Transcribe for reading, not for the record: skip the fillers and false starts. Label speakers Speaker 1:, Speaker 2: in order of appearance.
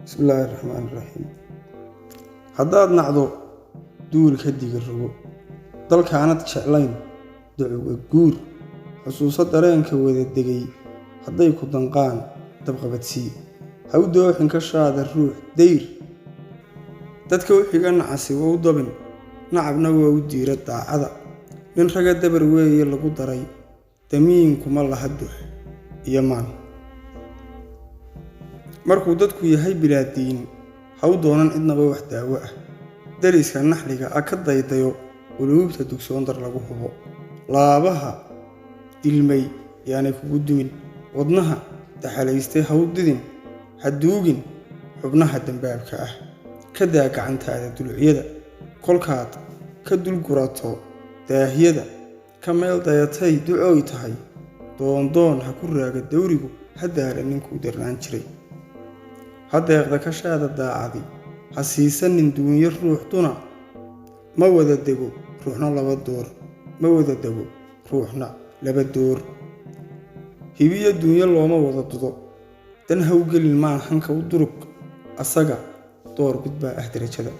Speaker 1: بسم الله الرحمن الرحيم. haddaad nacdo duulka digarogo dalkaanad jeclayn ducuga guur xusuuso dareenka wada degay hadday ku danqaan dabqabadsii ha u dooxin ka shaada ruux dayr dadka u xiga nacasi waa u dabin nacabna waa u diira daacada nin raga dabar weeye lagu daray damiinkuma laha dux iyo maan markuu dadku yahay bilaadiin ha u doonan cidnaba wax daawo ah dariska naxliga ah ka daydayo quluubta dugsoondar lagu hubo laabaha dilmay yaanay kugu dumin wadnaha daxalaystay ha u didin ha duugin xubnaha dambaabka ah ka daa gacantaada dulucyada kolkaad ka dulgurato daahiyada ka meel dayatay ducooy tahay doondoon ha ku raaga dawrigu ha daala ninkuu darnaan jiray ha deeqda ka shaada daacadi ha siisanin duunyo ruux duna ma wada dego ruuxna laba door ma wada dego ruuxna laba door hibiyo duunyo looma wada dudo dan ha u gelin maan hanka u durug asaga door bid baa ah darajada